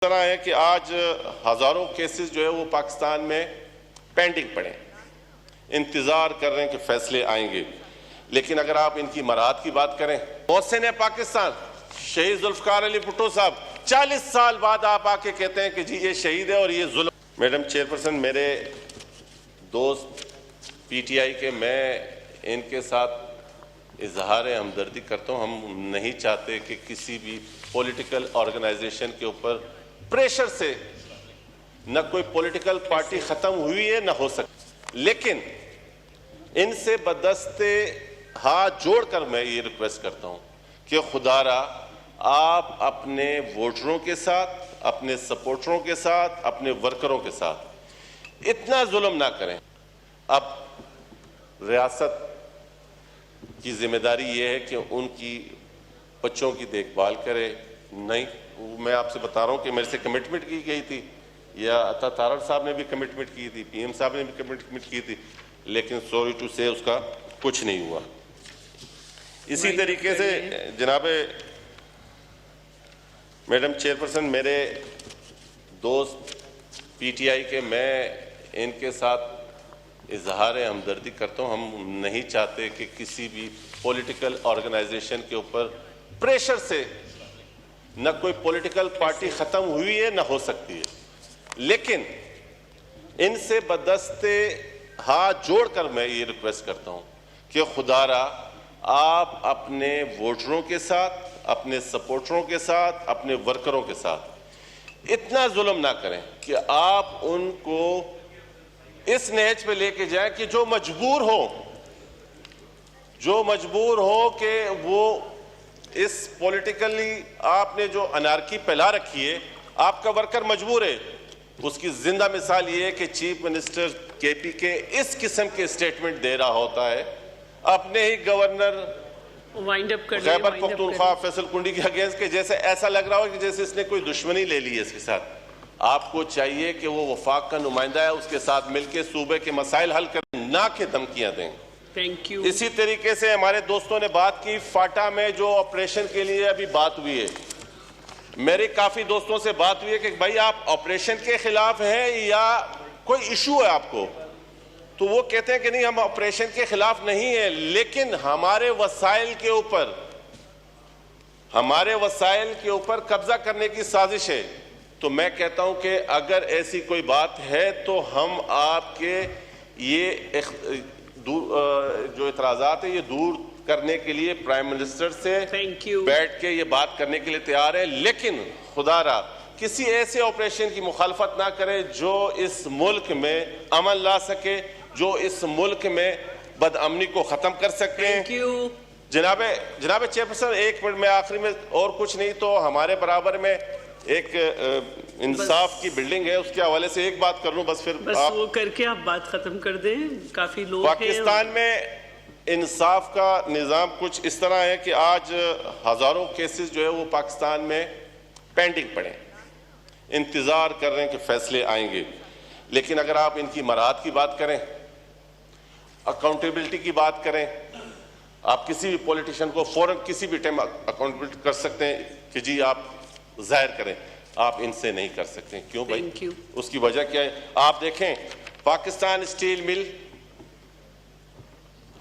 तरह है कि आज हजारों केसेस जो है वो पाकिस्तान में पेंडिंग पड़े, इंतजार कर रहे हैं कि फैसले आएंगे। लेकिन अगर आप इनकी मराहत की बात करें, मोहसिन पाकिस्तान शहीद जुल्फकार अली भुट्टो साहब 40 साल बाद आप आके कहते हैं कि जी ये शहीद है और ये जुल्म। मैडम चेयरपर्सन, मेरे दोस्त पीटीआई के, मैं इनके साथ इजहार हमदर्दी करता हूँ। हम नहीं चाहते कि किसी भी पॉलिटिकल ऑर्गेनाइजेशन के ऊपर प्रेशर से न कोई पॉलिटिकल पार्टी खत्म हुई है न हो सकती, लेकिन इनसे बदस्ते हाथ जोड़कर मैं ये रिक्वेस्ट करता हूं कि खुदारा आप अपने वोटरों के साथ, अपने सपोर्टरों के साथ, अपने वर्करों के साथ इतना जुल्म ना करें। अब रियासत की जिम्मेदारी ये है कि उनकी बच्चों की देखभाल करे। नहीं, मैं आपसे बता रहा हूं कि मेरे से कमिटमेंट की गई थी, या अता तारड़ साहब ने भी कमिटमेंट की थी, पीएम साहब ने भी कमिटमेंट की थी, लेकिन सॉरी टू से उसका कुछ नहीं हुआ। इसी तरीके से जनाब मैडम चेयरपर्सन, मेरे दोस्त पीटीआई के, मैं इनके साथ इजहार हमदर्दी करता हूं। हम नहीं चाहते कि किसी भी पॉलिटिकल ऑर्गेनाइजेशन के ऊपर प्रेशर से न कोई पॉलिटिकल पार्टी खत्म हुई है न हो सकती है, लेकिन इनसे बदस्ते हाथ जोड़कर मैं ये रिक्वेस्ट करता हूं कि खुदारा आप अपने वोटरों के साथ, अपने सपोर्टरों के साथ, अपने वर्करों के साथ इतना जुल्म ना करें कि आप उनको इस नहज पे लेके जाएं कि जो मजबूर हो कि वो इस पॉलिटिकली आपने जो अनार्की फैला रखी है, आपका वर्कर मजबूर है। उसकी जिंदा मिसाल ये है कि चीफ मिनिस्टर केपी के इस किस्म के स्टेटमेंट दे रहा होता है अपने ही गवर्नर खैबर पख्तूनख्वा फैसल कुंडी के अगेंस्ट के, जैसे ऐसा लग रहा हो कि जैसे इसने कोई दुश्मनी ले ली है इसके साथ। आपको चाहिए कि वो वफाक का नुमाइंदा है, उसके साथ मिलकर सूबे के मसाइल हल कर, ना कि धमकियां दें। Thank you. इसी तरीके से हमारे दोस्तों ने बात की फाटा में जो ऑपरेशन के लिए अभी बात हुई है, मेरे काफी दोस्तों से बात हुई है कि भाई आप ऑपरेशन के खिलाफ हैं या कोई इशू है आपको, तो वो कहते हैं कि नहीं हम ऑपरेशन के खिलाफ नहीं है, लेकिन हमारे वसाइल के ऊपर कब्जा करने की साजिश है। तो मैं कहता हूं कि अगर ऐसी कोई बात है तो हम आपके ये जो इतराजात है ये दूर करने के लिए प्राइम मिनिस्टर से बैठ के ये बात करने के लिए तैयार है, लेकिन खुदारा किसी ऐसे ऑपरेशन की मुखालफत ना करे जो इस मुल्क में अमन ला सके, जो इस मुल्क में बदअमनी को खत्म कर सके। जनाब चेयरपर्सन, एक मिनट में आखिरी में, और कुछ नहीं तो हमारे बराबर में एक इंसाफ की बिल्डिंग है, उसके हवाले से एक बात कर लूं बस, फिर आप वो करके आप बात खत्म कर दें। काफी लोग पाकिस्तान में इंसाफ का निज़ाम कुछ इस तरह है कि आज हजारों केसेस जो है वो पाकिस्तान में पेंडिंग पड़े, इंतजार कर रहे हैं कि फैसले आएंगे। लेकिन अगर आप इनकी मराहत की बात करें, अकाउंटेबिलिटी की बात करें, आप किसी भी पॉलिटिशियन को फौरन किसी भी टाइम अकाउंटेबिलिटी कर सकते हैं कि जी आप जाहिर करें, आप इनसे नहीं कर सकते। क्यों भाई? उसकी वजह क्या है? आप देखें पाकिस्तान स्टील मिल,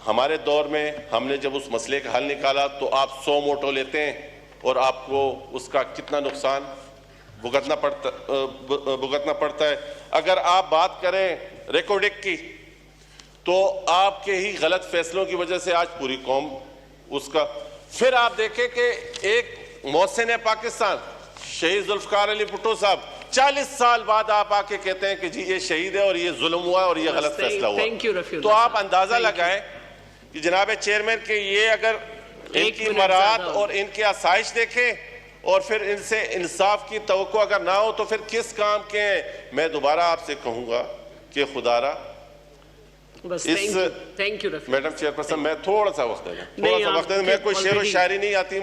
हमारे दौर में हमने जब उस मसले का हल निकाला तो आप 100 मोटो लेते हैं और आपको उसका कितना नुकसान भुगतना पड़ता है। अगर आप बात करें रिकॉर्डिंग की, तो आपके ही गलत फैसलों की वजह से आज पूरी कौम उसका। फिर आप देखें कि एक मोहसिन पाकिस्तान शहीद जुल्फकार अली भुट्टो साहब 40 साल बाद आप आके कहते हैं कि जी ये शहीद है और ये जुल्म हुआ और ये गलत फैसला हुआ। तो आप अंदाजा लगाएं कि जनाब चेयरमैन के ये अगर इनकी मराहत और इनके आसाइश देखें और फिर इनसे इंसाफ की तवक्को अगर ना हो तो फिर किस काम के हैं। मैं दोबारा आपसे कहूंगा कि खुदारा थैंक यू मैडम चेयरपर्सन, मैं थोड़ा सा वक्त देना, मैं कोई शेर व शायरी नहीं आती